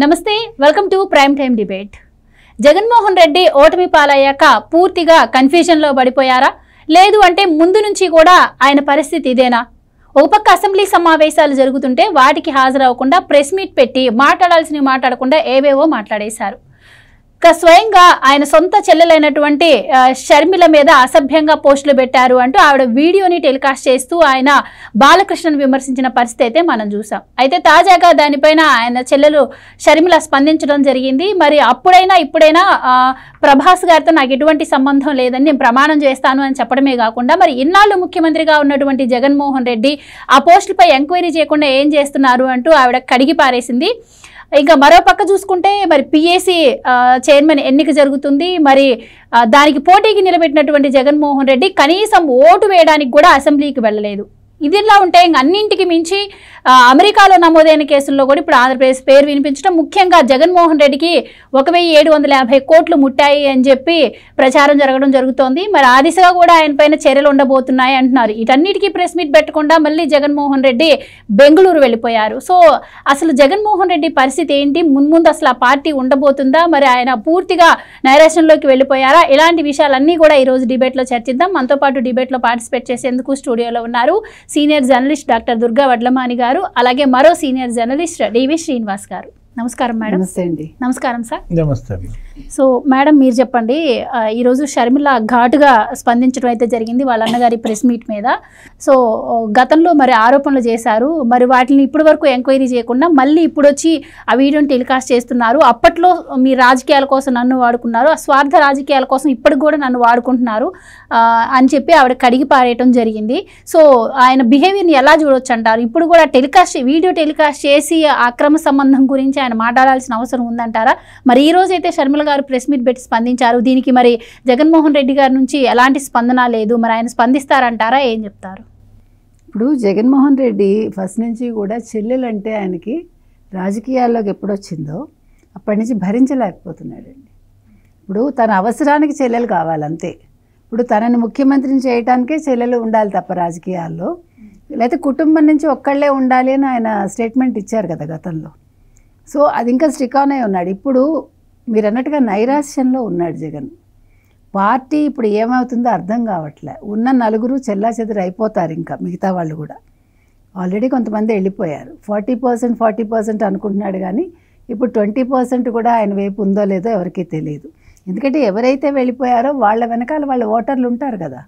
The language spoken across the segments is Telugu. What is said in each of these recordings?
నమస్తే welcome to prime time debate. Jaganmohan Reddy ఓటమి పాలయ్యాక పూర్తిగా కన్ఫ్యూజన్ లో పడిపోయారా, లేదు అంటే ముందు నుంచి కూడా ఆయన పరిస్థితి ఇదేనా? ఒక పక్క అసెంబ్లీ సమావేశాలు జరుగుతుంటే వాటికి హాజరవ్వకుండా ప్రెస్ మీట్ పెట్టి మాట్లాడాల్సినవి మాట్లాడకుండా ఏవేవో మాట్లాడేశారు. స్వయంగా ఆయన సొంత చెల్లెలైనటువంటి షర్మిల మీద అసభ్యంగా పోస్టులు పెట్టారు అంటూ ఆవిడ వీడియోని టెలికాస్ట్ చేస్తూ ఆయన బాలకృష్ణను విమర్శించిన పరిస్థితి అయితే మనం చూసాం. అయితే తాజాగా దానిపైన ఆయన చెల్లెలు షర్మిల స్పందించడం జరిగింది. మరి అప్పుడైనా ఇప్పుడైనా ప్రభాస్ గారితో నాకు ఎటువంటి సంబంధం లేదని నేను ప్రమాణం చేస్తాను అని చెప్పడమే కాకుండా మరి ఇన్నాళ్ళు ముఖ్యమంత్రిగా ఉన్నటువంటి జగన్మోహన్ రెడ్డి ఆ పోస్టులపై ఎంక్వైరీ చేయకుండా ఏం చేస్తున్నారు అంటూ ఆవిడ కడిగి పారేసింది. ఇంకా మరో పక్క చూసుకుంటే మరి పిఏసీ చైర్మన్ ఎన్నిక జరుగుతుంది. మరి దానికి పోటీకి నిలబెట్టినటువంటి జగన్మోహన్ రెడ్డి కనీసం ఓటు వేయడానికి కూడా అసెంబ్లీకి వెళ్ళలేదు. ఇదిలా ఉంటే ఇంక అన్నింటికి మించి అమెరికాలో నమోదైన కేసుల్లో కూడా ఇప్పుడు ఆంధ్రప్రదేశ్ పేరు వినిపించడం, ముఖ్యంగా జగన్మోహన్ రెడ్డికి 1750 కోట్లు ముట్టాయి అని చెప్పి ప్రచారం జరగడం జరుగుతోంది. మరి ఆ దిశగా కూడా ఆయన పైన చర్యలు ఉండబోతున్నాయి అంటున్నారు. వీటన్నిటికీ ప్రెస్ మీట్ పెట్టకుండా మళ్ళీ జగన్మోహన్ రెడ్డి బెంగళూరు వెళ్ళిపోయారు. సో అసలు జగన్మోహన్ రెడ్డి పరిస్థితి ఏంటి, మున్ముందు అసలు ఆ పార్టీ ఉండబోతుందా, మరి ఆయన పూర్తిగా నైరాశ్యంలోకి వెళ్ళిపోయారా? ఇలాంటి విషయాలన్నీ కూడా ఈరోజు డిబేట్లో చర్చిద్దాం. మనతో పాటు డిబేట్లో పార్టిసిపేట్ చేసేందుకు స్టూడియోలో ఉన్నారు senior journalist doctor Durga Vadlamani గారు, అలాగే మరో సీనియర్ జర్నలిస్ట్ డివి శ్రీనివాస్ గారు. నమస్కారం మేడం. నమస్తే అండి. నమస్కారం సార్. నమస్తే. సో మేడం మీరు చెప్పండి, ఈరోజు షర్మిల ఘాటుగా స్పందించడం అయితే జరిగింది వాళ్ళ అన్నగారి ప్రెస్ మీట్ మీద. సో గతంలో మరి ఆరోపణలు చేశారు, మరి వాటిని ఇప్పటి వరకు ఎంక్వైరీ చేయకుండా మళ్ళీ ఇప్పుడు వచ్చి ఆ వీడియోని టెలికాస్ట్ చేస్తున్నారు. అప్పట్లో మీ రాజకీయాల కోసం నన్ను వాడుకున్నారు, ఆ స్వార్థ రాజకీయాల కోసం ఇప్పటికి కూడా నన్ను వాడుకుంటున్నారు అని చెప్పి ఆవిడ కడిగి పారేయటం జరిగింది. సో ఆయన బిహేవియర్ని ఎలా చూడొచ్చు అంటారు? ఇప్పుడు కూడా వీడియో టెలికాస్ట్ చేసి అక్రమ సంబంధం గురించి ఆయన మాట్లాడాల్సిన అవసరం ఉందంటారా? మరి ఈ రోజు అయితే షర్మిల గారు ప్రెస్ మీట్ పెట్టి స్పందించారు. దీనికి మరి జగన్మోహన్ రెడ్డి గారి నుంచి ఎలాంటి స్పందన లేదు, మరి ఆయన స్పందిస్తారంటారా? ఏం చెప్తారు? ఇప్పుడు జగన్మోహన్ రెడ్డి ఫస్ట్ నుంచి కూడా చెల్లెలంటే ఆయనకి రాజకీయాల్లోకి ఎప్పుడొచ్చిందో అప్పటి నుంచి భరించలేకపోతున్నాడండి. ఇప్పుడు తన అవసరానికి చెల్లెలు కావాలంతే. ఇప్పుడు తనని ముఖ్యమంత్రిని చేయడానికే చెల్లెలు ఉండాలి తప్ప రాజకీయాల్లో, లేకపోతే కుటుంబం నుంచి ఒక్కళ్ళే ఉండాలి అని ఆయన స్టేట్మెంట్ ఇచ్చారు కదా గతంలో. సో అది ఇంకా స్టిక్ ఆన్ అయి ఉన్నాడు. ఇప్పుడు మీరు అన్నట్టుగా నైరాశ్యంలో ఉన్నాడు జగన్. పార్టీ ఇప్పుడు ఏమవుతుందో అర్థం కావట్లే. ఉన్న నలుగురు చెల్లాచెదురు అయిపోతారు, ఇంకా మిగతా వాళ్ళు కూడా ఆల్రెడీ కొంతమంది వెళ్ళిపోయారు. 40% అనుకుంటున్నాడు, కానీ ఇప్పుడు 20% కూడా ఆయన వైపు ఉందో లేదో ఎవరికీ తెలియదు. ఎందుకంటే ఎవరైతే వెళ్ళిపోయారో వాళ్ళ వెనకాల వాళ్ళ ఓటర్లు ఉంటారు కదా,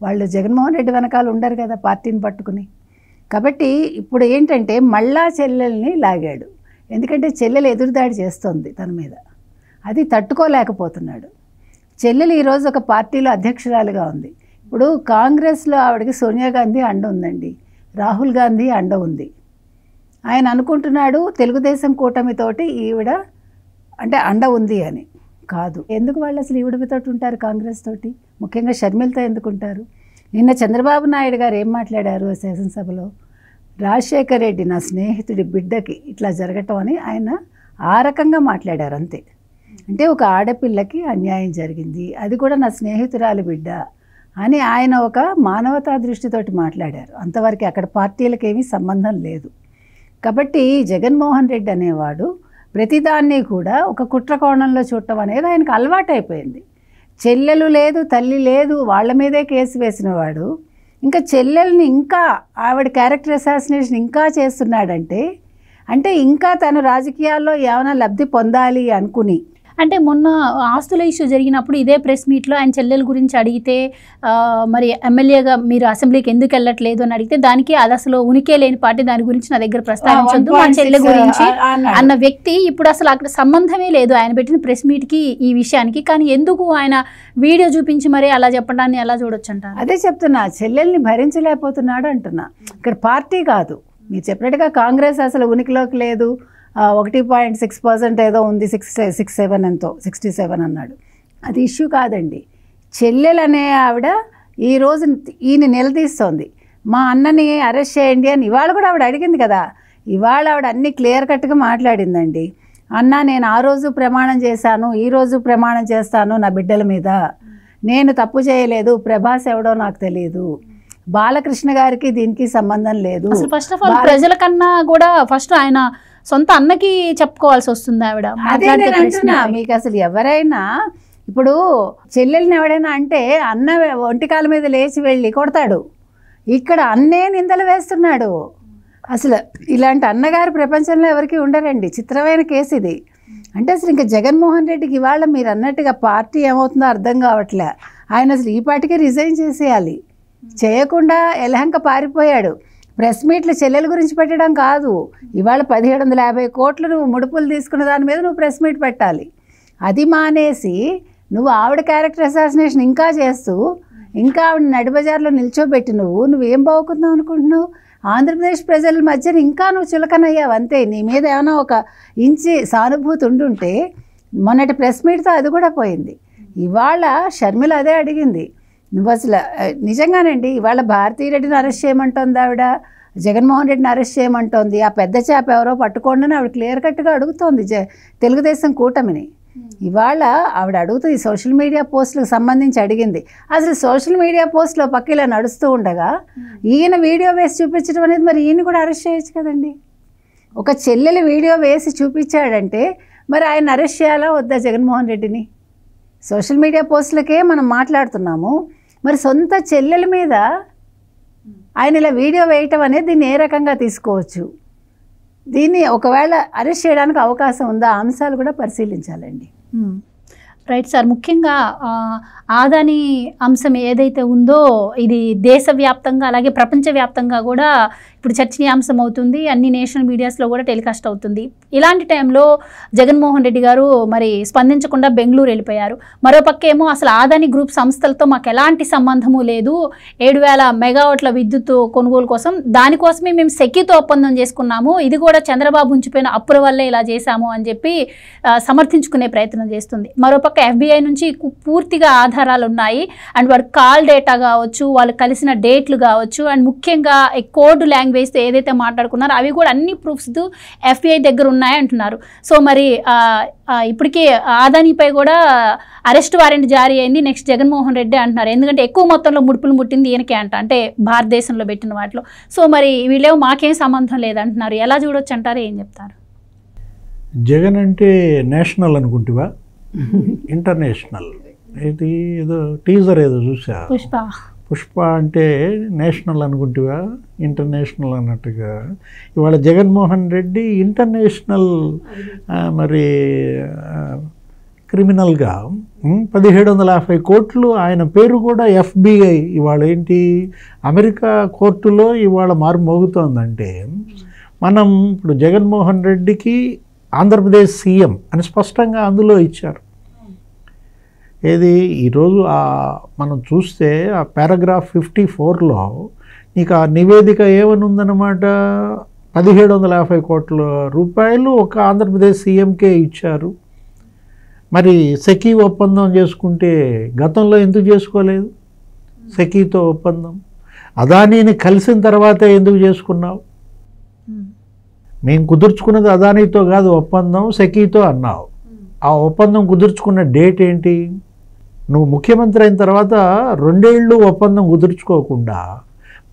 వాళ్ళు జగన్మోహన్ రెడ్డి వెనకాల ఉండరు కదా పార్టీని పట్టుకుని. కాబట్టి ఇప్పుడు ఏంటంటే మళ్ళా చెల్లెల్ని లాగాడు. ఎందుకంటే చెల్లెలు ఎదురుదాడి చేస్తోంది తన మీద, అది తట్టుకోలేకపోతున్నాడు. చెల్లెలు ఈరోజు ఒక పార్టీలో అధ్యక్షురాలుగా ఉంది. ఇప్పుడు కాంగ్రెస్లో ఆవిడకి సోనియా గాంధీ అండ ఉందండి, రాహుల్ గాంధీ అండ ఉంది. ఆయన అనుకుంటున్నాడు తెలుగుదేశం కూటమితోటి ఈవిడ అంటే అండ ఉంది అని. కాదు. ఎందుకు వాళ్ళు అసలు ఈవిడతో ఉంటారు కాంగ్రెస్ తోటి, ముఖ్యంగా షర్మిలతో ఎందుకు ఉంటారు? నిన్న చంద్రబాబు నాయుడు గారు ఏం మాట్లాడారు శాసనసభలో? రాజశేఖర్ రెడ్డి నా స్నేహితుడి బిడ్డకి ఇట్లా జరగటం అని ఆయన ఆ రకంగా మాట్లాడారు అంతే. అంటే ఒక ఆడపిల్లకి అన్యాయం జరిగింది, అది కూడా నా స్నేహితురాలి బిడ్డ అని ఆయన ఒక మానవతా దృష్టితోటి మాట్లాడారు. అంతవరకు అక్కడ పార్టీలకు ఏమీ సంబంధం లేదు. కాబట్టి జగన్మోహన్ రెడ్డి అనేవాడు ప్రతిదాన్ని కూడా ఒక కుట్ర కోణంలో చూడటం అనేది ఆయనకు అలవాటైపోయింది. చెల్లెలు లేదు, తల్లి లేదు, వాళ్ళ మీదే కేసు వేసినవాడు ఇంకా చెల్లెల్ని ఇంకా ఆవిడ క్యారెక్టర్ అసాసినేషన్ ఇంకా చేస్తున్నాడంటే, అంటే ఇంకా తను రాజకీయాల్లో ఏమైనా లబ్ధి పొందాలి అనుకుని. అంటే మొన్న ఆస్తుల ఇష్యూ జరిగినప్పుడు ఇదే ప్రెస్ మీట్లో ఆయన చెల్లెల గురించి అడిగితే మరి ఎమ్మెల్యేగా మీరు అసెంబ్లీకి ఎందుకు వెళ్ళట్లేదు అని అడిగితే దానికి అది అసలు ఉనికే లేని పార్టీ, దాని గురించి నా దగ్గర ప్రస్తావించొద్దు మా చెల్లె గురించి అన్న వ్యక్తి ఇప్పుడు అసలు అక్కడ సంబంధమే లేదు ఆయన పెట్టిన ప్రెస్ మీట్కి ఈ విషయానికి. కానీ ఎందుకు ఆయన వీడియో చూపించి మరి అలా చెప్పడాన్ని ఎలా చూడొచ్చు అంటారు? అదే చెప్తున్నా, చెల్లెల్ని భరించలేకపోతున్నాడు అంటున్నా. ఇక్కడ పార్టీ కాదు, మీరు చెప్పినట్టుగా కాంగ్రెస్ అసలు ఉనికిలోకి లేదు, 1.6% ఏదో ఉంది, 67 ఎంతో 67 అన్నాడు. అది ఇష్యూ కాదండి. చెల్లెలు అనే ఆవిడ ఈరోజు ఈయన నిలదీస్తోంది, మా అన్నని అరెస్ట్ చేయండి అని. ఇవాళ కూడా ఆవిడ అడిగింది కదా, ఇవాళ ఆవిడ అన్ని క్లియర్ కట్గా మాట్లాడిందండి. అన్న నేను ఆ రోజు ప్రమాణం చేశాను, ఈరోజు ప్రమాణం చేస్తాను నా బిడ్డల మీద, నేను తప్పు చేయలేదు, ప్రభాస్ ఎవడో నాకు తెలియదు, బాలకృష్ణ గారికి దీనికి సంబంధం లేదు. ఫస్ట్ ఆఫ్ ఆల్ ప్రజల కన్నా కూడా ఫస్ట్ ఆయన సొంత అన్నకి చెప్పుకోవాల్సి వస్తుంది ఆవిడ. అదే నేను అంటున్నా, మీకు అసలు ఎవరైనా ఇప్పుడు చెల్లెల్ని ఎవడైనా అంటే అన్న ఒంటికాల మీద లేచి వెళ్ళి కొడతాడు, ఇక్కడ అన్నే నిందలు వేస్తున్నాడు. అసలు ఇలాంటి అన్నగారు ప్రపంచంలో ఎవరికి ఉండరండి. చిత్రమైన కేసు ఇది. అంటే అసలు ఇంకా జగన్మోహన్ రెడ్డికి ఇవాళ మీరు అన్నట్టుగా పార్టీ ఏమవుతుందో అర్థం కావట్లే. ఆయన అసలు ఈ పార్టీకే రిజైన్ చేసేయాలి. చేయకుండా ఎలహంక పారిపోయాడు. ప్రెస్ మీట్లు చెల్లెల గురించి పెట్టడం కాదు, ఇవాళ 1750 కోట్లు నువ్వు ముడుపులు తీసుకున్న దాని మీద నువ్వు ప్రెస్ మీట్ పెట్టాలి. అది మానేసి నువ్వు ఆవిడ క్యారెక్టర్ అసాసినేషన్ ఇంకా చేస్తూ ఇంకా ఆవిడ నడిబజార్లో నిల్చోబెట్టి నువ్వేం బాగుకుందాం అనుకుంటున్నావు? ఆంధ్రప్రదేశ్ ప్రజల మధ్యన ఇంకా నువ్వు చులకనయ్యావు అంతే. నీ మీద ఏమైనా ఒక ఇంచి సానుభూతి ఉండుంటే మొన్నటి ప్రెస్ మీట్తో అది కూడా పోయింది. ఇవాళ షర్మిల అదే అడిగింది, నువ్వు అసలు నిజంగానండి ఇవాళ భారతీరెడ్డిని అరెస్ట్ చేయమంటోంది ఆవిడ, జగన్మోహన్ రెడ్డిని అరెస్ట్ చేయమంటోంది. ఆ పెద్ద చేప ఎవరో పట్టుకోండి అని ఆవిడ క్లియర్ కట్గా అడుగుతోంది తెలుగుదేశం కూటమిని. ఇవాళ ఆవిడ అడుగుతుంది సోషల్ మీడియా పోస్టులకు సంబంధించి అడిగింది. అసలు సోషల్ మీడియా పోస్టులో పక్క ఇలా నడుస్తూ ఉండగా ఈయన వీడియో వేసి చూపించడం అనేది మరి ఈయన కూడా అరెస్ట్ చేయొచ్చు కదండి. ఒక చెల్లెలు వీడియో వేసి చూపించాడంటే మరి ఆయన అరెస్ట్ చేయాలా వద్దా జగన్మోహన్ రెడ్డిని? సోషల్ మీడియా పోస్టులకే మనం మాట్లాడుతున్నాము, మరి సొంత చెల్లెల మీద ఆయన ఇలా వీడియో వేయటం అనేది దీన్ని ఏ రకంగా తీసుకోవచ్చు? దీన్ని ఒకవేళ అరెస్ట్ చేయడానికి అవకాశం ఉందా? అంశాలు కూడా పరిశీలించాలండి. Right sir. ముఖ్యంగా ఆదాని అంశం ఏదైతే ఉందో ఇది దేశవ్యాప్తంగా అలాగే ప్రపంచవ్యాప్తంగా కూడా ఇప్పుడు చర్చనీయాంశం అవుతుంది. అన్ని నేషనల్ మీడియాస్లో కూడా టెలికాస్ట్ అవుతుంది. ఇలాంటి టైంలో జగన్మోహన్ రెడ్డి గారు మరి స్పందించకుండా బెంగళూరు వెళ్ళిపోయారు. మరోపక్క ఏమో అసలు ఆదాని గ్రూప్ సంస్థలతో మాకు ఎలాంటి సంబంధము లేదు, 7000 మెగావాట్ల విద్యుత్ కొనుగోలు కోసం దానికోసమే మేము సెకీతో ఒప్పందం చేసుకున్నాము, ఇది కూడా చంద్రబాబు ఉంచిపోయిన అప్పుల వల్లే ఇలా చేశాము అని చెప్పి సమర్థించుకునే ప్రయత్నం చేస్తుంది. మరోపక్క FBI నుంచి పూర్తిగా ఆధారాలు ఉన్నాయి. అండ్ వారి కాల్ డేటా కావచ్చు, వాళ్ళు కలిసిన డేట్లు కావచ్చు, అండ్ ముఖ్యంగా కోడ్ లాంగ్వేజ్తో ఏదైతే మాట్లాడుకున్నారో అవి కూడా అన్ని ప్రూఫ్స్ FBI దగ్గర ఉన్నాయి అంటున్నారు. సో మరి ఇప్పటికీ ఆదానిపై కూడా అరెస్ట్ వారెంట్ జారీ అయింది. నెక్స్ట్ జగన్మోహన్ రెడ్డి అంటున్నారు, ఎందుకంటే ఎక్కువ మొత్తంలో ముడుపులు ముట్టింది ఈయనకే అంటే భారతదేశంలో పెట్టిన వాటిలో. సో మరి వీళ్ళేమో మాకేం సంబంధం లేదంటున్నారు. ఎలా చూడొచ్చు అంటారు, ఏం చెప్తారు? జగన్ అంటే నేషనల్ అనుకుంటువా, ఇంటర్నేషనల్? ఇది ఏదో టీజర్ ఏదో చూసా, పుష్ప అంటే నేషనల్ అనుకుంటువా, ఇంటర్నేషనల్ అన్నట్టుగా. ఇవాళ జగన్మోహన్ రెడ్డి ఇంటర్నేషనల్ మరి క్రిమినల్గా 1750 కోట్లు ఆయన పేరు కూడా FBI ఇవాళ ఏంటి అమెరికా కోర్టులో ఇవాళ మోగుతోందంటే మనం ఇప్పుడు జగన్మోహన్ రెడ్డికి ఆంధ్రప్రదేశ్ సీఎం అని స్పష్టంగా అందులో ఇచ్చారు. ఏది ఈరోజు మనం చూస్తే ఆ పారాగ్రాఫ్ 54లో నీకు ఆ నివేదిక ఏమని ఉందన్నమాట, 1750 కోట్ల రూపాయలు ఒక ఆంధ్రప్రదేశ్ సీఎంకే ఇచ్చారు. మరి సెకీ ఒప్పందం చేసుకుంటే గతంలో ఎందుకు చేసుకోలేదు? సెకీతో ఒప్పందం అదానీని కలిసిన తర్వాత ఎందుకు చేసుకున్నావు? మేము కుదుర్చుకున్నది అదానీతో కాదు ఒప్పందం, సెకీతో అన్నావు. ఆ ఒప్పందం కుదుర్చుకున్న డేట్ ఏంటి? నువ్వు ముఖ్యమంత్రి అయిన తర్వాత 2 ఏళ్ళు ఒప్పందం కుదుర్చుకోకుండా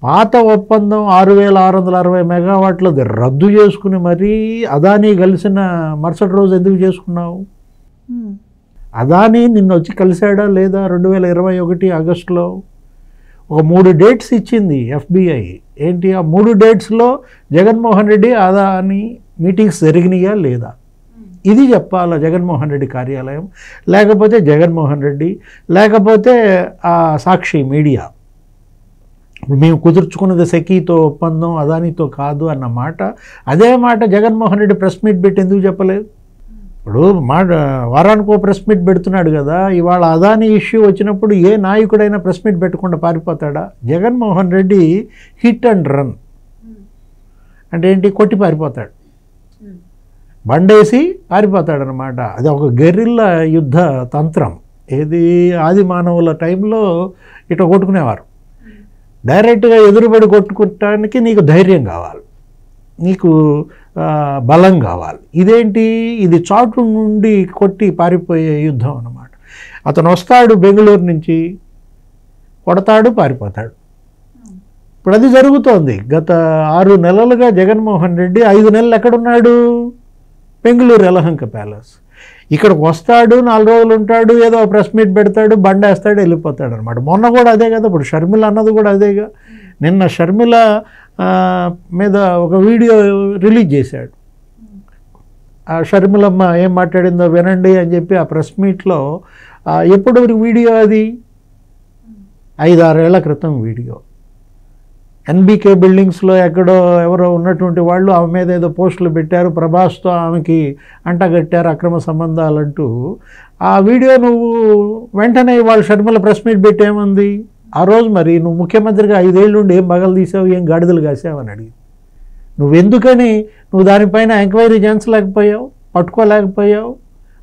పాత ఒప్పందం 6660 మెగావాట్లది రద్దు చేసుకుని మరీ అదానీ కలిసిన మరుసటి రోజు ఎందుకు చేసుకున్నావు? అదానీ నిన్న వచ్చి కలిశాడా లేదా? 2021 ఆగస్టులో ఒక 3 డేట్స్ ఇచ్చింది FBI. ఏంటి ఆ 3 డేట్స్లో జగన్మోహన్ రెడ్డి అదానీ మీటింగ్స్ జరిగినాయా లేదా? ఇది చెప్పాలా జగన్మోహన్ రెడ్డి కార్యాలయం, లేకపోతే జగన్మోహన్ రెడ్డి, లేకపోతే సాక్షి మీడియా. మేము కుదుర్చుకున్నది సెకీతో ఒప్పందం అదానీతో కాదు అన్న మాట, అదే మాట జగన్మోహన్ రెడ్డి ప్రెస్ మీట్ పెట్టి ఎందుకు చెప్పలేదు? ఇప్పుడు వారానికో ప్రెస్ మీట్ పెడుతున్నాడు కదా. ఇవాళ అదానీ ఇష్యూ వచ్చినప్పుడు ఏ నాయకుడైనా ప్రెస్ మీట్ పెట్టకుండా పారిపోతాడా? Jaganmohan Reddy hit and run అంటే ఏంటి, కొట్టి పారిపోతాడు, బండేసి పారిపోతాడనమాట. అది ఒక గెరిల్లా యుద్ధ తంత్రం. ఏది ఆది మానవుల టైంలో ఇట్లా కొట్టుకునేవారు. డైరెక్ట్గా ఎదురుబడి కొట్టుకోవటానికి నీకు ధైర్యం కావాలి, నీకు బలం కావాలి. ఇదేంటి, ఇది చాటు నుండి కొట్టి పారిపోయే యుద్ధం అన్నమాట. అతను వస్తాడు బెంగళూరు నుంచి, కొడతాడు, పారిపోతాడు. ఇప్పుడు అది జరుగుతోంది. గత 6 నెలలుగా జగన్మోహన్ రెడ్డి 5 నెలలు ఎక్కడున్నాడు? బెంగళూరు యలహంక ప్యాలెస్. ఇక్కడికి వస్తాడు, 4 రోజులు ఉంటాడు, ఏదో ప్రెస్ మీట్ పెడతాడు, బండేస్తాడు, వెళ్ళిపోతాడు అనమాట. మొన్న కూడా అదే కదా, ఇప్పుడు షర్మిల అన్నది కూడా అదేగా. నిన్న షర్మిల మీద ఒక వీడియో రిలీజ్ చేశాడు. ఆ షర్మిలమ్మ ఏం మాట్లాడిందో వినండి అని చెప్పి ఆ ప్రెస్ మీట్లో. ఎప్పుడు వీడియో అది? 5-6 ఏళ్ల క్రితం వీడియో. ఎన్బీకే బిల్డింగ్స్లో ఎక్కడో ఎవరో ఉన్నటువంటి వాళ్ళు ఆమె మీద ఏదో పోస్టులు పెట్టారు, ప్రభాస్తో ఆమెకి అంటగట్టారు అక్రమ సంబంధాలంటూ. ఆ వీడియో నువ్వు వెంటనే వాళ్ళు షర్మిల ప్రెస్ మీట్ పెట్టేమంది? ఆ రోజు మరి నువ్వు ముఖ్యమంత్రిగా 5 ఏళ్ళు ఉండి ఏం బగలు తీసావు, ఏం గాడిదలు కాసావు అని అడిగి, నువ్వెందుకని నువ్వు దానిపైన ఎంక్వైరీ చేయించలేకపోయావు, పట్టుకోలేకపోయావు?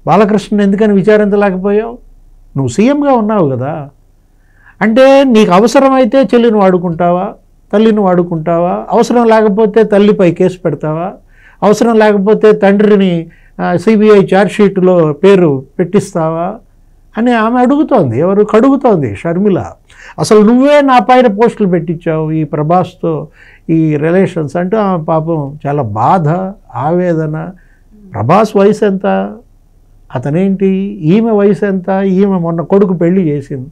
బాలకృష్ణన్ ఎందుకని విచారించలేకపోయావు? నువ్వు సీఎంగా ఉన్నావు కదా. అంటే నీకు అవసరమైతే చెల్లిని వాడుకుంటావా, తల్లిని వాడుకుంటావా? అవసరం లేకపోతే తల్లిపై కేసు పెడతావా? అవసరం లేకపోతే తండ్రిని సిబిఐ ఛార్జ్షీట్లో పేరు పెట్టిస్తావా అని ఆమె అడుగుతోంది. ఎవరు కడుగుతోంది? షర్మిల. అసలు నువ్వే నా పైన పోస్టులు పెట్టించావు ఈ ప్రభాస్తో ఈ రిలేషన్స్ అంటూ ఆమె పాపం చాలా బాధ, ఆవేదన. ప్రభాస్ వయసు ఎంత, అతనేంటి, ఈమె వయసు ఎంత? ఈమె మొన్న కొడుకు పెళ్లి చేసింది,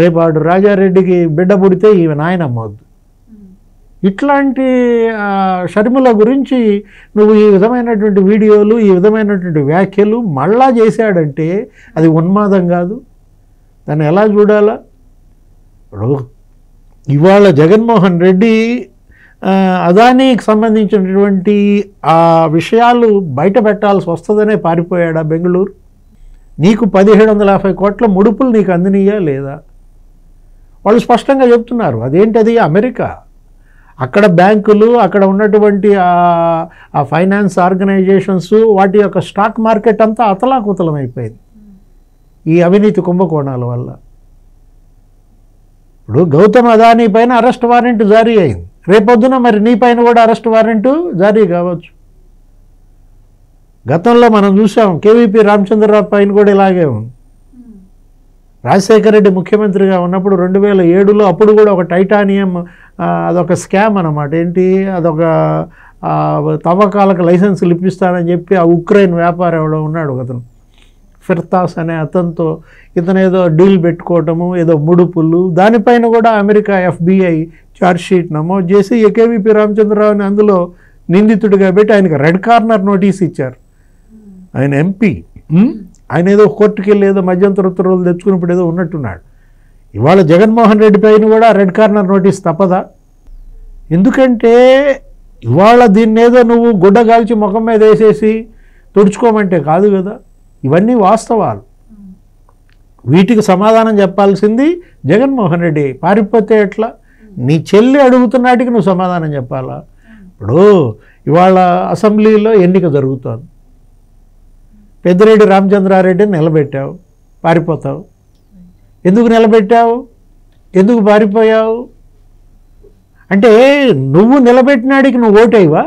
రేపు ఆడు రాజారెడ్డికి బిడ్డ పుడితే ఈమె నాయనమ్మవద్దు. ఇట్లాంటి షర్మిల గురించి నువ్వు ఈ విధమైనటువంటి వీడియోలు, ఈ విధమైనటువంటి వ్యాఖ్యలు మళ్ళా చేశాడంటే అది ఉన్మాదం కాదు? దాన్ని ఎలా చూడాలా? ఇప్పుడు ఇవాళ జగన్మోహన్ రెడ్డి అదానీకి సంబంధించినటువంటి ఆ విషయాలు బయట పెట్టాల్సి వస్తుందనే పారిపోయాడా బెంగళూరు? నీకు 1750 కోట్ల ముడుపులు నీకు అందినయా లేదా? వాళ్ళు స్పష్టంగా చెప్తున్నారు. అదేంటది? అమెరికా. అక్కడ బ్యాంకులు, అక్కడ ఉన్నటువంటి ఆ ఫైనాన్స్ ఆర్గనైజేషన్స్, వాటి యొక్క స్టాక్ మార్కెట్ అంతా అతలాకుతలం అయిపోయింది ఈ అవినీతి కుంభకోణాల వల్ల. ఇప్పుడు గౌతమ్ అదానీ పైన అరెస్ట్ వారెంట్ జారీ అయింది, రేపొద్దున మరి నీ పైన కూడా అరెస్ట్ వారెంట్ జారీ కావచ్చు. గతంలో మనం చూసాం కేవీపీ రామచంద్రరావు పైన కూడా ఇలాగే ఉంది. రాజశేఖర రెడ్డి ముఖ్యమంత్రిగా ఉన్నప్పుడు 2007లో అప్పుడు కూడా ఒక టైటానియం అదొక స్కామ్ అన్నమాట. ఏంటి, అదొక తవ్వకాలకు లైసెన్సులు ఇప్పిస్తానని చెప్పి ఆ ఉక్రెయిన్ వ్యాపారం ఎవడో ఉన్నాడు అతను, ఫిర్తాస్ అనే అతనితో ఇతను ఏదో డీల్ పెట్టుకోవటము, ఏదో ముడుపులు, దానిపైన కూడా అమెరికా FBI ఛార్జ్షీట్ నమోదు చేసి కేవీపీ రామచంద్రరావుని అందులో నిందితుడిగా పెట్టి ఆయనకి రెడ్ కార్నర్ నోటీస్ ఇచ్చారు. ఆయన ఎంపీ, ఆయన ఏదో కోర్టుకి వెళ్ళి ఏదో మధ్యంతర ఉత్తర్వులు తెచ్చుకున్నప్పుడు ఏదో ఉన్నట్టున్నాడు. ఇవాళ జగన్మోహన్ రెడ్డి పైన కూడా రెడ్ కార్నర్ నోటీస్ తప్పదా? ఎందుకంటే ఇవాళ దీన్ని ఏదో నువ్వు గుడ్డ కాల్చి ముఖం మీద వేసేసి తుడుచుకోమంటే కాదు కదా. ఇవన్నీ వాస్తవాలు. వీటికి సమాధానం చెప్పాల్సింది జగన్మోహన్ రెడ్డి. పారిపోతే ఎట్లా? నీ చెల్లి అడుగుతున్నటికి నువ్వు సమాధానం చెప్పాలా? ఇప్పుడు ఇవాళ అసెంబ్లీలో ఎన్నిక జరుగుతోంది, పెద్దిరెడ్డి రామచంద్రారెడ్డిని నిలబెట్టావు, పారిపోతావు. ఎందుకు నిలబెట్టావు, ఎందుకు పారిపోయావు? అంటే నువ్వు నిలబెట్టినాడికి నువ్వు ఓటేవా?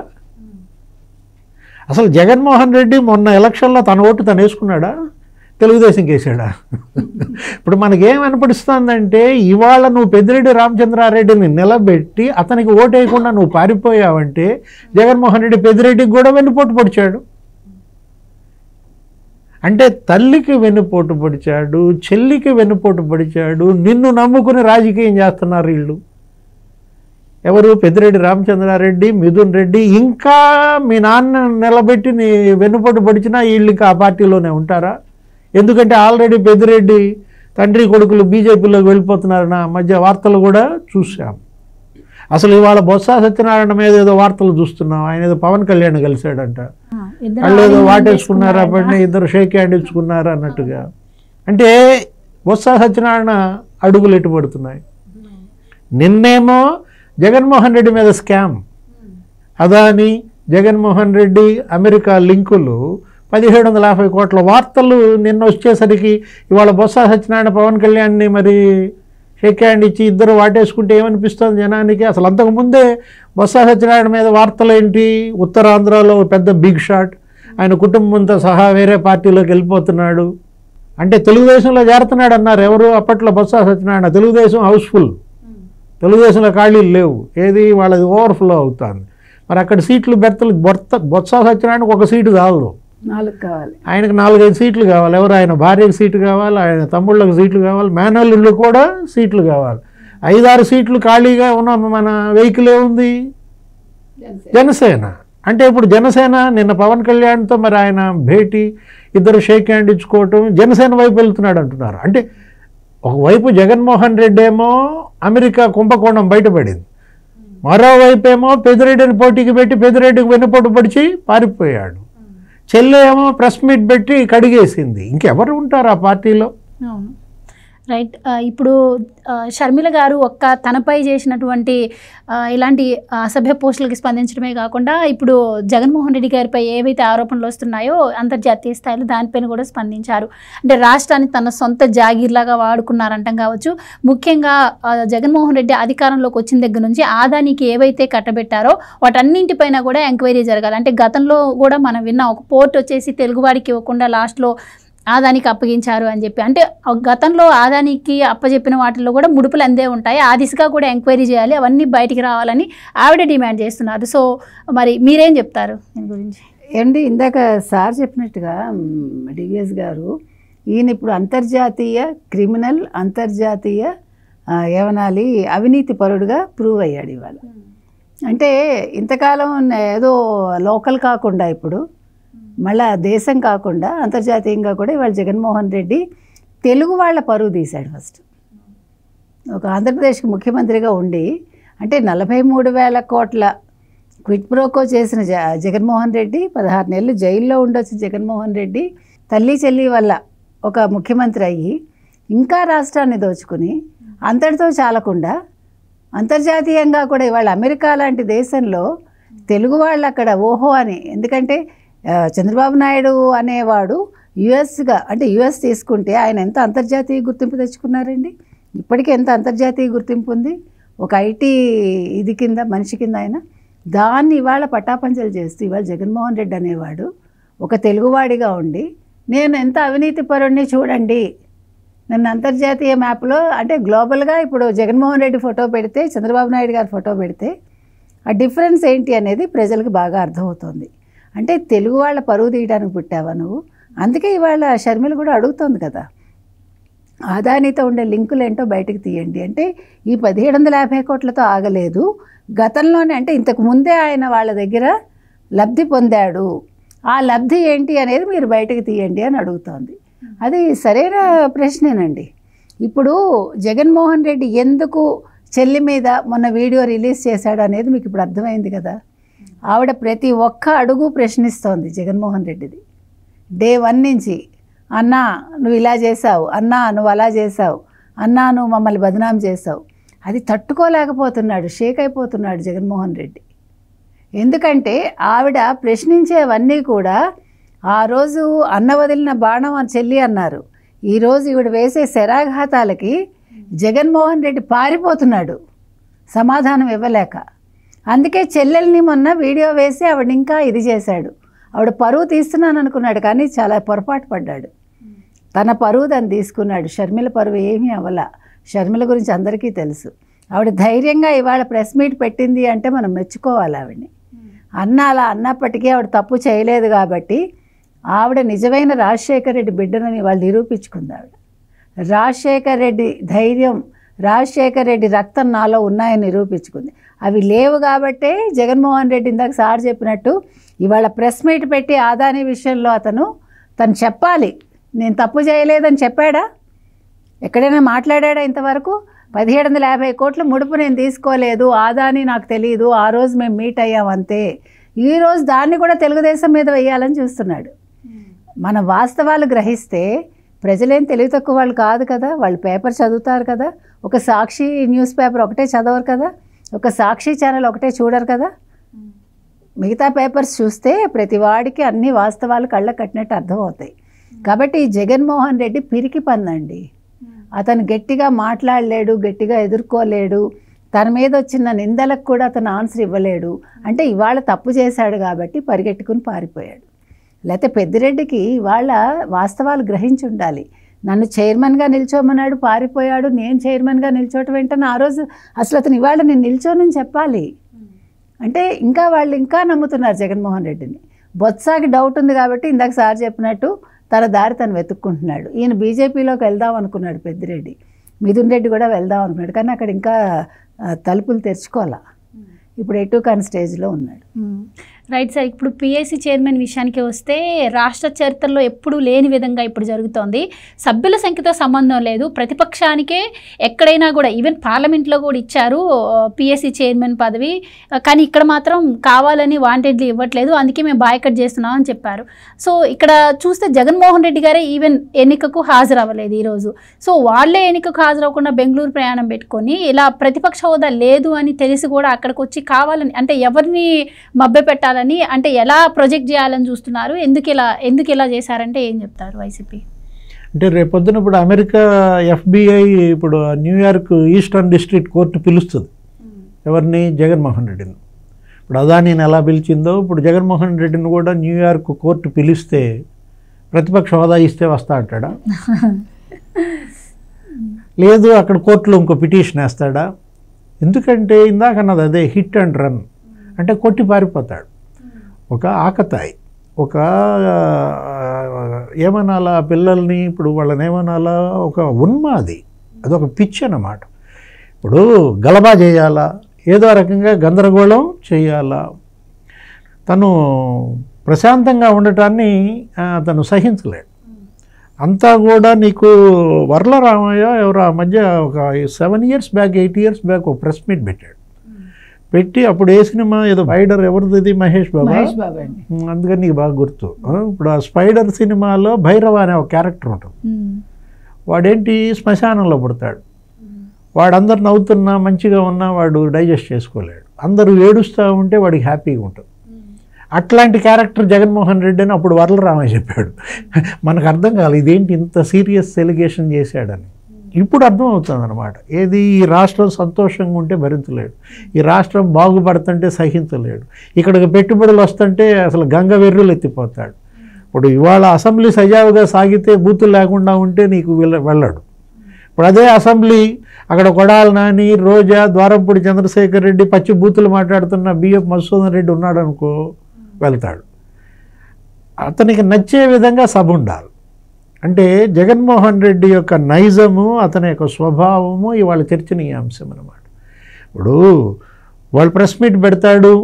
అసలు జగన్మోహన్ రెడ్డి మొన్న ఎలక్షన్లో తన ఓటు తను వేసుకున్నాడా, తెలుగుదేశంకి వేసాడా? ఇప్పుడు మనకేం అనిపిస్తుందంటే ఇవాళ నువ్వు పెద్దిరెడ్డి రామచంద్రారెడ్డిని నిలబెట్టి అతనికి ఓటు వేయకుండా నువ్వు పారిపోయావంటే జగన్మోహన్ రెడ్డి పెద్దిరెడ్డికి కూడా వెన్నుపోటు పొడిచాడు. అంటే తల్లికి వెన్నుపోటు పొడిచాడు, చెల్లికి వెన్నుపోటు పొడిచాడు. నిన్ను నమ్ముకుని రాజకీయం చేస్తున్నారు వీళ్ళు. ఎవరు? పెద్దిరెడ్డి రామచంద్రారెడ్డి, మిథున్ రెడ్డి, ఇంకా మీ నాన్న నిలబెట్టి నీ వెన్నుపోటు పొడిచినా వీళ్ళు ఇంకా ఆ పార్టీలోనే ఉంటారా? ఎందుకంటే ఆల్రెడీ పెద్దిరెడ్డి తండ్రి కొడుకులు బీజేపీలోకి వెళ్ళిపోతున్నారన్న మధ్య వార్తలు కూడా చూసాం. అసలు ఇవాళ బొత్స సత్యనారాయణ మీద ఏదో వార్తలు చూస్తున్నాం, ఆయన ఏదో పవన్ కళ్యాణ్ కలిశాడంట, వాళ్ళు ఏదో వాటేసుకున్నారా, పడిన ఇద్దరు షేక్ హ్యాండ్ ఇచ్చుకున్నారా అన్నట్టుగా. అంటే బొత్స సత్యనారాయణ అడుగులు ఎట్టుపడుతున్నాయి. నిన్నేమో జగన్మోహన్ రెడ్డి మీద స్కామ్, అదాని జగన్మోహన్ రెడ్డి అమెరికా లింకులు, 1750 కోట్ల వార్తలు నిన్న వచ్చేసరికి ఇవాళ బొత్స సత్యనారాయణ పవన్ కళ్యాణ్ని మరి షేక్ హ్యాండ్ ఇచ్చి ఇద్దరు వాటేసుకుంటే ఏమనిపిస్తుంది జనానికి? అసలు అంతకుముందే బొత్స సత్యనారాయణ మీద వార్తలు ఏంటి, ఉత్తరాంధ్రలో పెద్ద బిగ్ షాట్, ఆయన కుటుంబంతో సహా వేరే పార్టీలోకి వెళ్ళిపోతున్నాడు, అంటే తెలుగుదేశంలో చేరుతున్నాడు అన్నారు. ఎవరు? అప్పట్లో బొత్స సత్యనారాయణ. తెలుగుదేశం హౌస్ఫుల్, తెలుగుదేశంలో ఖాళీలు లేవు, ఏది వాళ్ళది ఓవర్ఫ్లో అవుతుంది. మరి అక్కడ సీట్లు బెర్తలు బొత్స సత్యనారాయణకి ఒక సీటు కావాలి, 4 కావాలి, ఆయనకు 4-5 సీట్లు కావాలి. ఎవరు, ఆయన భార్యకు సీటు కావాలి, ఆయన తమ్ముళ్ళకి సీట్లు కావాలి, మేనల్లుళ్ళు కూడా సీట్లు కావాలి. 5-6 సీట్లు ఖాళీగా ఉన్న మన వెహికల్ ఏముంది, జనసేన. అంటే ఇప్పుడు జనసేన నిన్న పవన్ కళ్యాణ్తో మరి ఆయన భేటీ, ఇద్దరు షేక్ హ్యాండ్ ఇచ్చుకోవటం, జనసేన వైపు వెళ్తున్నాడు అంటున్నారు. అంటే ఒకవైపు జగన్మోహన్ రెడ్డి ఏమో అమెరికా కుంభకోణం బయటపడింది, మరోవైపు ఏమో పెద్దిరెడ్డిని పోటీకి పెట్టి పెద్దిరెడ్డికి వెన్నుపోటు పడిచి పారిపోయాడు. చెల్లె ఏమో ప్రెస్ మీట్ పెట్టి కడిగేసింది. ఇంకెవరు ఉంటారు ఆ పార్టీలో? అవును, రైట్. ఇప్పుడు షర్మిల గారు తనపై చేసినటువంటి ఇలాంటి అసభ్య పోస్టులకి స్పందించడమే కాకుండా ఇప్పుడు జగన్మోహన్ రెడ్డి గారిపై ఏవైతే ఆరోపణలు వస్తున్నాయో అంతర్జాతీయ స్థాయిలో దానిపైన కూడా స్పందించారు. అంటే రాష్ట్రాన్ని తన సొంత జాగీర్లాగా వాడుకున్నారంటాం కావచ్చు. ముఖ్యంగా జగన్మోహన్ రెడ్డి అధికారంలోకి వచ్చిన దగ్గర నుంచి ఆదానికి ఏవైతే కట్టబెట్టారో వాటన్నింటిపైన కూడా ఎంక్వైరీ జరగాలి. అంటే గతంలో కూడా మనం విన్న ఒక పోర్ట్ వచ్చేసి తెలుగువాడికి ఇవ్వకుండా లాస్ట్లో ఆదానికి అప్పగించారు అని చెప్పి. అంటే గతంలో ఆదానికి అప్పచెప్పిన వాటిల్లో కూడా ముడుపులు అందే ఉంటాయి, ఆ దిశగా కూడా ఎంక్వైరీ చేయాలి, అవన్నీ బయటికి రావాలని ఆవిడ డిమాండ్ చేస్తున్నారు. సో మరి మీరేం చెప్తారు దీని గురించి? ఏమండి, ఇందాక సార్ చెప్పినట్టుగా డివిఎస్ గారు, ఈయన ఇప్పుడు అంతర్జాతీయ క్రిమినల్, అంతర్జాతీయ ఏమనాలి అవినీతి పరుడుగా ప్రూవ్ అయ్యాడు ఇవాళ. అంటే ఇంతకాలం ఏదో లోకల్ కాకుండా ఇప్పుడు మళ్ళా దేశం కాకుండా అంతర్జాతీయంగా కూడా ఇవాళ జగన్మోహన్ రెడ్డి తెలుగు వాళ్ళ పరువు తీశాడు. ఫస్ట్ ఒక ఆంధ్రప్రదేశ్కి ముఖ్యమంత్రిగా ఉండి అంటే 43,000 కోట్ల క్విట్ ప్రోకో చేసిన జగన్మోహన్ రెడ్డి, 16 నెలలు జైల్లో ఉండొచ్చు జగన్మోహన్ రెడ్డి, తల్లి చెల్లి వల్ల ఒక ముఖ్యమంత్రి అయ్యి ఇంకా రాష్ట్రాన్ని దోచుకుని అంతటితో చాలకుండా అంతర్జాతీయంగా కూడా ఇవాళ అమెరికా లాంటి దేశంలో తెలుగు వాళ్ళు అక్కడ ఓహో అని, ఎందుకంటే చంద్రబాబు నాయుడు అనేవాడు యుఎస్గా అంటే యుఎస్ తీసుకుంటే ఆయన ఎంత అంతర్జాతీయ గుర్తింపు తెచ్చుకున్నారండి. ఇప్పటికీ ఎంత అంతర్జాతీయ గుర్తింపు ఉంది ఒక ఐటీ ఇది కింద, మనిషి కింద. ఆయన దాన్ని ఇవాళ పటాపంచలు చేస్తూ ఇవాళ జగన్మోహన్ రెడ్డి అనేవాడు ఒక తెలుగువాడిగా ఉండి నేను ఎంత అవినీతి పరుణ్ణి చూడండి, నన్ను అంతర్జాతీయ మ్యాప్లో అంటే గ్లోబల్గా ఇప్పుడు జగన్మోహన్ రెడ్డి ఫోటో పెడితే చంద్రబాబు నాయుడు గారి ఫోటో పెడితే ఆ డిఫరెన్స్ ఏంటి అనేది ప్రజలకు బాగా అర్థమవుతుంది. అంటే తెలుగు వాళ్ళ పరువు తీయడానికి పుట్టావా నువ్వు? అందుకే ఇవాళ షర్మిల కూడా అడుగుతుంది కదా, ఆదానితో ఉండే లింకులు ఏంటో బయటకు తీయండి. అంటే ఈ 1750 కోట్లతో ఆగలేదు, గతంలోనే అంటే ఇంతకు ముందే ఆయన వాళ్ళ దగ్గర లబ్ధి పొందాడు, ఆ లబ్ధి ఏంటి అనేది మీరు బయటకు తీయండి అని అడుగుతోంది. అది సరైన ప్రశ్నేనండి. ఇప్పుడు జగన్మోహన్ రెడ్డి ఎందుకు చెల్లి మీద మొన్న వీడియో రిలీజ్ చేశాడు అనేది మీకు ఇప్పుడు అర్థమైంది కదా. ఆవిడ ప్రతి ఒక్క అడుగు ప్రశ్నిస్తోంది జగన్మోహన్ రెడ్డిది. డే 1 నుంచి అన్నా నువ్వు ఇలా చేసావు, అన్నా నువ్వు అలా చేసావు, అన్నా నువ్వు మమ్మల్ని బదనాం చేసావు. అది తట్టుకోలేకపోతున్నాడు, షేక్ అయిపోతున్నాడు జగన్మోహన్ రెడ్డి. ఎందుకంటే ఆవిడ ప్రశ్నించేవన్నీ కూడా ఆ రోజు అన్న వదిలిన బాణం అని చెల్లి అన్నారు, ఈరోజు ఈవిడ వేసే శరాఘాతాలకి జగన్మోహన్ రెడ్డి పారిపోతున్నాడు సమాధానం ఇవ్వలేక. అందుకే చెల్లెల్ని మొన్న వీడియో వేసి ఆవిడ ఇంకా ఇది చేశాడు. ఆవిడ పరువు తీస్తున్నాను అనుకున్నాడు కానీ చాలా పొరపాటు పడ్డాడు. తన పరువు దాన్ని తీసుకున్నాడు. షర్మిల పరువు ఏమీ అవ్వలా. షర్మిల గురించి అందరికీ తెలుసు. ఆవిడ ధైర్యంగా ఇవాళ ప్రెస్ మీట్ పెట్టింది అంటే మనం మెచ్చుకోవాలి ఆవిడని. అన్న అలా అన్నప్పటికీ ఆవిడ తప్పు చేయలేదు కాబట్టి ఆవిడ నిజమైన రాజశేఖర రెడ్డి బిడ్డనని వాళ్ళు నిరూపించుకుంది. ఆవిడ రాజశేఖర రెడ్డి ధైర్యం, రాజశేఖర రెడ్డి రక్తం నాలో ఉన్నాయని నిరూపించుకుంది. అవి లేవు కాబట్టే జగన్మోహన్ రెడ్డి ఇందాక సార్ చెప్పినట్టు ఇవాళ ప్రెస్ మీట్ పెట్టి ఆదాని విషయంలో తను చెప్పాలి, నేను తప్పు చేయలేదని చెప్పాడా? ఎక్కడైనా మాట్లాడా ఇంతవరకు? 1750 కోట్ల ముడుపు నేను తీసుకోలేదు, ఆదాని నాకు తెలియదు, ఆ రోజు మేము మీట్ అయ్యాం అంతే. ఈరోజు దాన్ని కూడా తెలుగుదేశం మీద వేయాలని చూస్తున్నాడు. మన వాస్తవాలు గ్రహిస్తే ప్రజలేం తెలివి తక్కువ వాళ్ళు కాదు కదా, వాళ్ళు పేపర్ చదువుతారు కదా, ఒక సాక్షి న్యూస్ పేపర్ ఒకటే చదవరు కదా, ఒక సాక్షి ఛానల్ ఒకటే చూడరు కదా, మిగతా పేపర్స్ చూస్తే ప్రతి వాడికి అన్ని వాస్తవాలు కళ్ళ కట్టినట్టు అర్థమవుతాయి. కాబట్టి జగన్మోహన్ రెడ్డి పిరికి పందండి. అతను గట్టిగా మాట్లాడలేడు, గట్టిగా ఎదుర్కోలేడు, తన మీద వచ్చిన నిందలకు కూడా అతను ఆన్సర్ ఇవ్వలేడు. అంటే ఇవాళ తప్పు చేశాడు కాబట్టి పరిగెట్టుకుని పారిపోయాడు. లేకపోతే పెద్దిరెడ్డికి ఇవాళ వాస్తవాలు గ్రహించి ఉండాలి. నన్ను చైర్మన్గా నిల్చోమన్నాడు, పారిపోయాడు, నేను చైర్మన్గా నిల్చోవటం ఏంటని ఆ రోజు అసలు అతను ఇవాళ నేను నిల్చోనని చెప్పాలి అంటే ఇంకా వాళ్ళు ఇంకా నమ్ముతున్నారు జగన్మోహన్ రెడ్డిని. బొత్సాకి డౌట్ ఉంది కాబట్టి ఇందాక సార్ చెప్పినట్టు తన దారి తను వెతుక్కుంటున్నాడు. ఈయన బీజేపీలోకి వెళ్దాం అనుకున్నాడు పెద్దిరెడ్డి, మిథున్ రెడ్డి కూడా వెళ్దాం అనుకున్నాడు, కానీ అక్కడ ఇంకా తలుపులు తెరుచుకోవాలా, ఇప్పుడు ఎటు కాని స్టేజ్లో ఉన్నాడు. Right sir. ఇప్పుడు పిఎస్సి చైర్మన్ విషయానికి వస్తే రాష్ట్ర చరిత్రలో ఎప్పుడూ లేని విధంగా ఇప్పుడు జరుగుతోంది. సభ్యుల సంఖ్యతో సంబంధం లేదు, ప్రతిపక్షానికే ఎక్కడైనా కూడా ఈవెన్ పార్లమెంట్లో కూడా ఇచ్చారు పిఎస్సి చైర్మన్ పదవి, కానీ ఇక్కడ మాత్రం కావాలని వాంటెడ్లీ ఇవ్వట్లేదు, అందుకే మేము బాయ్కట్ చేస్తున్నాం అని చెప్పారు. సో ఇక్కడ చూస్తే జగన్మోహన్ రెడ్డి గారే ఈవెన్ ఎన్నికకు హాజరవ్వలేదు ఈరోజు. సో వాళ్ళే ఎన్నికకు హాజరవ్వకుండా బెంగళూరు ప్రయాణం పెట్టుకొని ఇలా ప్రతిపక్ష హోదా లేదు అని తెలిసి కూడా అక్కడికి వచ్చి కావాలని అంటే ఎవరిని మభ్యపెట్టాలని అంటే ఎలా ప్రొజెక్ట్ చేయాలని చూస్తున్నారు, ఎందుకు ఇలా చేశారంటే ఏం చెప్తారు వైసీపీ? అంటే రేపొద్దున ఇప్పుడు అమెరికా FBI ఇప్పుడు న్యూయార్క్ ఈస్టర్న్ డిస్ట్రిక్ట్ కోర్టు పిలుస్తుంది ఎవరిని, జగన్మోహన్ రెడ్డిని. ఇప్పుడు అదానీని ఎలా పిలిచిందో ఇప్పుడు జగన్మోహన్ రెడ్డిని కూడా న్యూయార్క్ కోర్టు పిలిస్తే ప్రతిపక్ష హోదా ఇస్తే వస్తా అంటాడా? లేదు అక్కడ కోర్టులో ఇంకో పిటిషన్ వేస్తాడా? ఎందుకంటే ఇందాక అన్నది అదే హిట్ అండ్ రన్, అంటే కొట్టి పారిపోతాడు. ఒక ఆకతాయి, ఒక ఏమనాలా పిల్లల్ని, ఇప్పుడు వాళ్ళని ఏమనాలా, ఒక ఉన్మాది, అదొక పిచ్చి అన్నమాట. ఇప్పుడు గలబా చేయాలా, ఏదో రకంగా గందరగోళం చేయాలా, తను ప్రశాంతంగా ఉండటాన్ని తను సహించలేడు. అంతా కూడా నీకు వర్లరామయ్య ఎవరు ఆ మధ్య ఒక 7 years బ్యాక్ 8 years బ్యాక్ ఒక ప్రెస్ మీట్ పెట్టాడు. పెట్టి అప్పుడు ఏ సినిమా ఏదో స్పైడర్ ఎవరిది, మహేష్ బాబు అండి, అందుకని నీకు బాగా గుర్తు. ఇప్పుడు ఆ స్పైడర్ సినిమాలో భైరవ అనే ఒక క్యారెక్టర్ ఉంటుంది. వాడేంటి శ్మశానంలో పుడతాడు, వాడు అందరు నవ్వుతున్నా మంచిగా ఉన్నా వాడు డైజెస్ట్ చేసుకోలేడు, అందరూ ఏడుస్తూ ఉంటే వాడికి హ్యాపీగా ఉంటుంది. అట్లాంటి క్యారెక్టర్ జగన్మోహన్ రెడ్డి అని అప్పుడు వర్లరామయ్య చెప్పాడు. మనకు అర్థం కాదు ఇదేంటి ఇంత సీరియస్ ఎలిగేషన్ చేశాడని. ఇప్పుడు అర్థం అవుతుంది అనమాట. ఏది, ఈ రాష్ట్రం సంతోషంగా ఉంటే భరించలేడు, ఈ రాష్ట్రం బాగుపడుతుంటే సహించలేడు, ఇక్కడికి పెట్టుబడులు వస్తుంటే అసలు గంగ వెర్రులు ఎత్తిపోతాడు. ఇప్పుడు ఇవాళ అసెంబ్లీ సజావుగా సాగితే బూతులు లేకుండా ఉంటే నీకు వెళ్ళాడు. ఇప్పుడు అదే అసెంబ్లీ అక్కడ కొడాలి నాని, రోజా, ద్వారంపూడి చంద్రశేఖర్ రెడ్డి పచ్చి బూతులు మాట్లాడుతున్న బిఎఫ్ మధుసూదన్ రెడ్డి ఉన్నాడు అనుకో, వెళ్తాడు. అతనికి నచ్చే విధంగా సభ ఉండాలి. అంటే జగన్మోహన్ రెడ్డి యొక్క నైజము, అతని యొక్క స్వభావము ఇవాళ చర్చనీయాంశం అన్నమాట. ఇప్పుడు వాళ్ళు ప్రెస్ మీట్ పెడతాడు,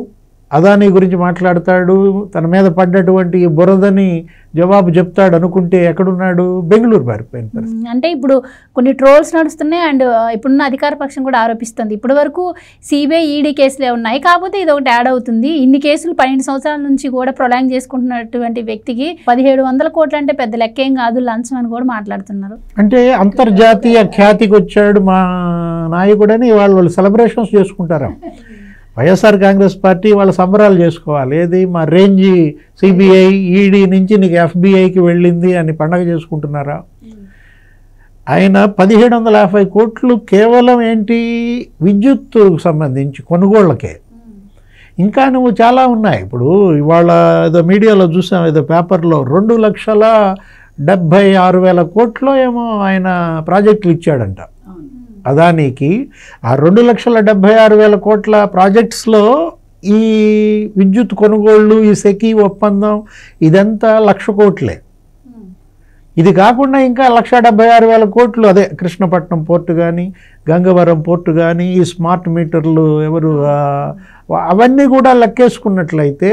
అదానీ గురించి మాట్లాడతాడు, తన మీద పడ్డటువంటి బురదని జవాబు చెప్తాడు అనుకుంటే ఎక్కడున్నాడు, బెంగళూరు పారిపోయిన పరిస్థితి. అంటే ఇప్పుడు కొన్ని ట్రోల్స్ నడుస్తున్నాయి అండ్ ఇప్పుడున్న అధికార పక్షం కూడా ఆరోపిస్తుంది. ఇప్పటి వరకు సిబిఐ ఈడీ కేసులే ఉన్నాయి, కాకపోతే ఇది ఒకటి యాడ్ అవుతుంది. ఇన్ని కేసులు 12 సంవత్సరాల నుంచి కూడా ప్రొలాంగ్ చేసుకుంటున్నటువంటి వ్యక్తికి 1700 కోట్లు అంటే పెద్ద లెక్కేం కాదు, లంచం అని కూడా మాట్లాడుతున్నారు. అంటే అంతర్జాతీయ ఖ్యాతికి వచ్చాడు మా నాయకుడని వాళ్ళు సెలబ్రేషన్స్ చేసుకుంటారా? వైఎస్ఆర్ కాంగ్రెస్ పార్టీ వాళ్ళ సంబరాలు చేసుకోవాలి. ఏది, మా రేంజ్ సిబిఐ ఈడీ నుంచి నీకు FBI వెళ్ళింది అని పండగ చేసుకుంటున్నారా? ఆయన 1750 కోట్లు కేవలం ఏంటి, విద్యుత్ సంబంధించి కొనుగోళ్ళకే. ఇంకా నువ్వు చాలా ఉన్నాయి. ఇప్పుడు ఇవాళ ఏదో మీడియాలో చూసాం, ఏదో పేపర్లో 2,76,000 కోట్లు ఏమో ఆయన ప్రాజెక్టులు ఇచ్చాడంట అదానీకి. ఆ 2,76,000 కోట్ల ప్రాజెక్ట్స్లో ఈ విద్యుత్ కొనుగోళ్ళు, ఈ సెకీ ఒప్పందం ఇదంతా 1,00,000 కోట్లే. ఇది కాకుండా ఇంకా 1,76,000 కోట్లు అదే కృష్ణపట్నం పోర్టు కానీ, గంగవరం పోర్టు కానీ, ఈ స్మార్ట్ మీటర్లు ఎవరు అవన్నీ కూడా లెక్కేసుకున్నట్లయితే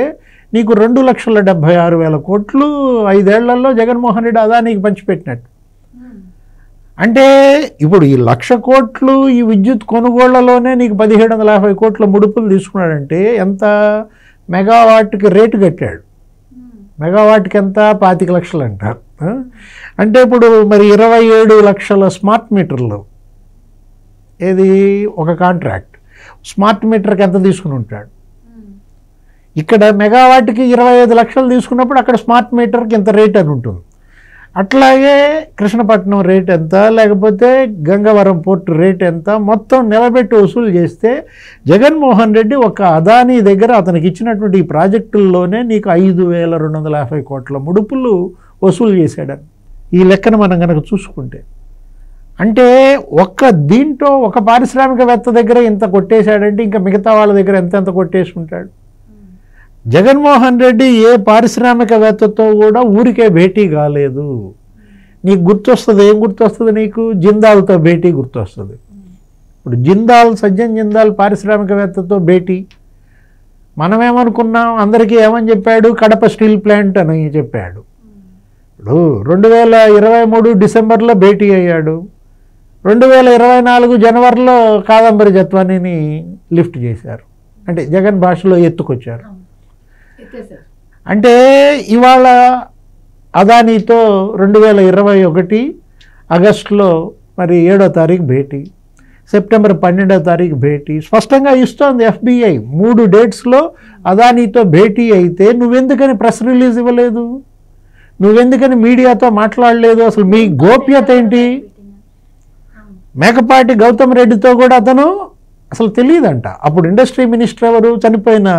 నీకు 2,76,000 కోట్లు 5 ఏళ్లలో జగన్మోహన్ రెడ్డి అదానీకి పంచిపెట్టినట్టు. అంటే ఇప్పుడు ఈ 1,00,000 కోట్లు ఈ విద్యుత్ కొనుగోళ్లలోనే నీకు 1,750 కోట్ల ముడుపులు తీసుకున్నాడంటే ఎంత, మెగావాట్కి రేటు కట్టాడు. మెగావాట్కి ఎంత, 25 లక్షలు అంట. అంటే ఇప్పుడు మరి 27 లక్షల స్మార్ట్ మీటర్లు, ఏది ఒక కాంట్రాక్ట్, స్మార్ట్ మీటర్కి ఎంత తీసుకుని ఉంటాడు? ఇక్కడ మెగావాట్కి 25 లక్షలు తీసుకున్నప్పుడు అక్కడ స్మార్ట్ మీటర్కి ఎంత రేట్ అని ఉంటుంది. అట్లాగే కృష్ణపట్నం రేట్ ఎంత, లేకపోతే గంగవరం పోర్టు రేట్ ఎంత, మొత్తం నిలబెట్టి వసూలు చేస్తే జగన్మోహన్ రెడ్డి ఒక అదానీ దగ్గర అతనికి ఇచ్చినటువంటి ఈ ప్రాజెక్టుల్లోనే నీకు 5,250 కోట్ల ముడుపులు వసూలు చేశాడని. ఈ లెక్కన మనం కనుక చూసుకుంటే. అంటే దీంట్లో ఒక పారిశ్రామికవేత్త దగ్గర ఇంత కొట్టేశాడంటే ఇంకా మిగతా వాళ్ళ దగ్గర ఎంత కొట్టేసుకుంటాడు. జగన్మోహన్ రెడ్డి ఏ పారిశ్రామికవేత్తతో కూడా ఊరికే భేటీ కాలేదు. నీకు గుర్తొస్తుంది, ఏం గుర్తొస్తుంది నీకు? జిందాల్తో భేటీ గుర్తొస్తుంది. ఇప్పుడు సజ్జన్ జిందాల్ పారిశ్రామికవేత్తతో భేటీ మనమేమనుకున్నాం, అందరికీ ఏమని చెప్పాడు? కడప స్టీల్ ప్లాంట్ అని చెప్పాడు. ఇప్పుడు 2023 డిసెంబర్లో భేటీ అయ్యాడు. 2024 జనవరిలో కాదంబరి జత్వానీని లిఫ్ట్ చేశారు. అంటే జగన్ భాషలో ఎత్తుకొచ్చారు. అంటే ఇవాళ అదానీతో 2021 ఆగస్టులో మరి 7వ తారీఖు భేటీ, సెప్టెంబర్ 12వ తారీఖు భేటీ. స్పష్టంగా ఇస్తోంది FBI 3 డేట్స్లో అదానీతో భేటీ అయితే నువ్వెందుకని ప్రెస్ రిలీజ్ ఇవ్వలేదు? నువ్వెందుకని మీడియాతో మాట్లాడలేదు? అసలు మీ గోప్యత ఏంటి? మేకపాటి గౌతమ్ రెడ్డితో కూడా అతను అసలు తెలియదంట. అప్పుడు ఇండస్ట్రీ మినిస్టర్ ఎవరు? చనిపోయిన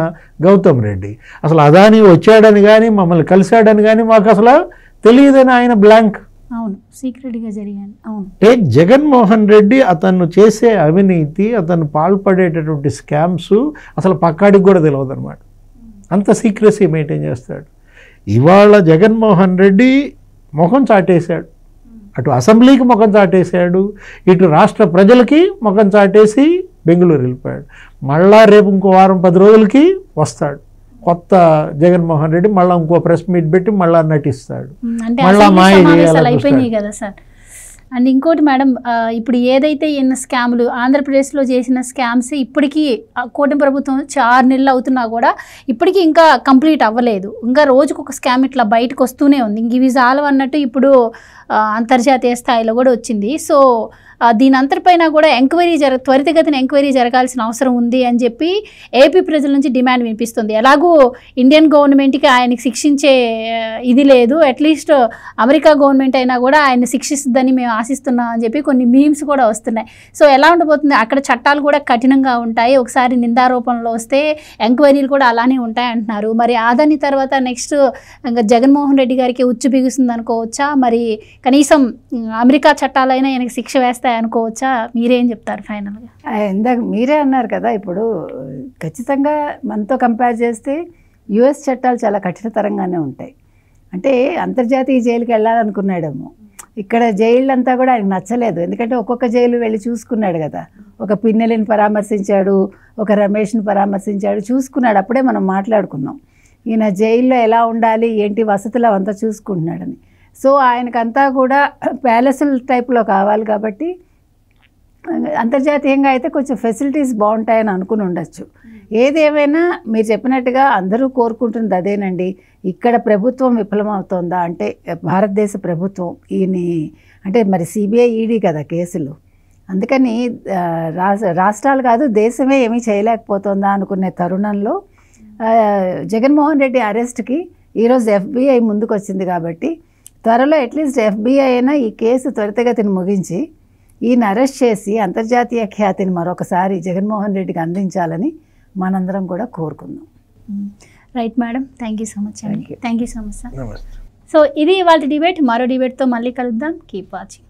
గౌతమ్ రెడ్డి. అసలు అదానీ వచ్చాడని కానీ మమ్మల్ని కలిశాడని కానీ మాకు అసలు తెలియదని ఆయన బ్లాంక్. అవును, సీక్రెట్గా జరిగాను. అవును, జగన్మోహన్ రెడ్డి అతను చేసే అవినీతి, అతను పాల్పడేటటువంటి స్కామ్స్ అసలు పక్కాడికి కూడా తెలియదు అనమాట. అంత సీక్రెసీ మెయింటైన్ చేస్తాడు. ఇవాళ జగన్మోహన్ రెడ్డి ముఖం చాటేశాడు. అటు అసెంబ్లీకి ముఖం చాటేశాడు, ఇటు రాష్ట్ర ప్రజలకి ముఖం చాటేసి బెంగళూరు వెళ్ళిపోయాడు. మళ్ళా రేపు ఇంకో వారం 10 రోజులకి వస్తాడు కొత్త జగన్మోహన్ రెడ్డి. మళ్ళీ ఇంకో ప్రెస్ మీట్ పెట్టి మళ్ళా నటిస్తాడు, మళ్ళా మాయ అయిపోయినాయి కదా సార్. అండ్ ఇంకోటి మేడం, ఇప్పుడు ఏదైతే ఎన్న స్కాములు ఆంధ్రప్రదేశ్లో చేసిన స్కామ్స్ ఇప్పటికీ కూటమి ప్రభుత్వం 6 నెలలు అవుతున్నా కూడా ఇప్పటికీ ఇంకా కంప్లీట్ అవ్వలేదు. ఇంకా రోజుకు ఒక స్కామ్ ఇట్లా బయటకు వస్తూనే ఉంది. ఇంక ఇవి చాలు అన్నట్టు ఇప్పుడు అంతర్జాతీయ స్థాయిలో కూడా వచ్చింది. సో దీని అంతటిపైన కూడా త్వరితగతిన ఎంక్వైరీ జరగాల్సిన అవసరం ఉంది అని చెప్పి ఏపీ ప్రజల నుంచి డిమాండ్ వినిపిస్తుంది. ఎలాగూ ఇండియన్ గవర్నమెంట్కి ఆయనకి శిక్షించే ఇది లేదు, అట్లీస్ట్ అమెరికా గవర్నమెంట్ అయినా కూడా ఆయన శిక్షిస్తుందని మేము ఆశిస్తున్నాం అని చెప్పి కొన్ని మీమ్స్ కూడా వస్తున్నాయి. సో ఎలా ఉండబోతుంది? అక్కడ చట్టాలు కూడా కఠినంగా ఉంటాయి. ఒకసారి నిందారోపణలు వస్తే ఎంక్వైరీలు కూడా అలానే ఉంటాయి అంటున్నారు. మరి అదాని తర్వాత నెక్స్ట్ ఇంకా జగన్మోహన్ రెడ్డి గారికి ఉచ్చు బిగుస్తుంది అనుకోవచ్చా? మరి కనీసం అమెరికా చట్టాలైనా ఆయనకి శిక్ష వేస్తాయి అనుకోవచ్చా? మీరేం చెప్తారు ఫైనల్గా? ఇందాక మీరే అన్నారు కదా, ఇప్పుడు ఖచ్చితంగా మనతో కంపేర్ చేస్తే US చట్టాలు చాలా కఠినతరంగానే ఉంటాయి. అంటే అంతర్జాతీయ జైలుకి వెళ్ళాలనుకున్నాడేమో, ఇక్కడ జైళ్ళు అంతా కూడా ఆయనకు నచ్చలేదు. ఎందుకంటే ఒక్కొక్క జైలు వెళ్ళి చూసుకున్నాడు కదా. ఒక పిన్నెలిని పరామర్శించాడు, ఒక రమేష్ని పరామర్శించాడు, చూసుకున్నాడు. అప్పుడే మనం మాట్లాడుకున్నాం ఈయన జైల్లో ఎలా ఉండాలి, ఏంటి వసతులు అవంతా చూసుకుంటున్నాడని. సో ఆయనకంతా కూడా ప్యాలెస్ల టైప్లో కావాలి కాబట్టి అంతర్జాతీయంగా అయితే కొంచెం ఫెసిలిటీస్ బాగుంటాయని అనుకుని ఉండొచ్చు. ఏదేమైనా మీరు చెప్పినట్టుగా అందరూ కోరుకుంటుంది అదేనండి. ఇక్కడ ప్రభుత్వం విఫలమవుతోందా అంటే, భారతదేశ ప్రభుత్వం అంటే మరి CBI ED కదా కేసులు, అందుకని రాష్ట్రాలు కాదు దేశమే ఏమీ చేయలేకపోతుందా అనుకునే తరుణంలో జగన్మోహన్ రెడ్డి అరెస్ట్కి ఈరోజు FBI ముందుకు వచ్చింది కాబట్టి త్వరలో అట్లీస్ట్ FBI అయినా ఈ కేసు త్వరితగతిని ముగించి ఈయన అరెస్ట్ చేసి అంతర్జాతీయ ఖ్యాతిని మరొకసారి జగన్మోహన్ రెడ్డికి అందించాలని మనందరం కూడా కోరుకుందాం. Right madam, thank you so much అండి. Thank you so much sir. నమస్తే. సో ఇది ఇవాళ డిబేట్. మరో డిబేట్తో మళ్ళీ కలుద్దాం. Keep watching.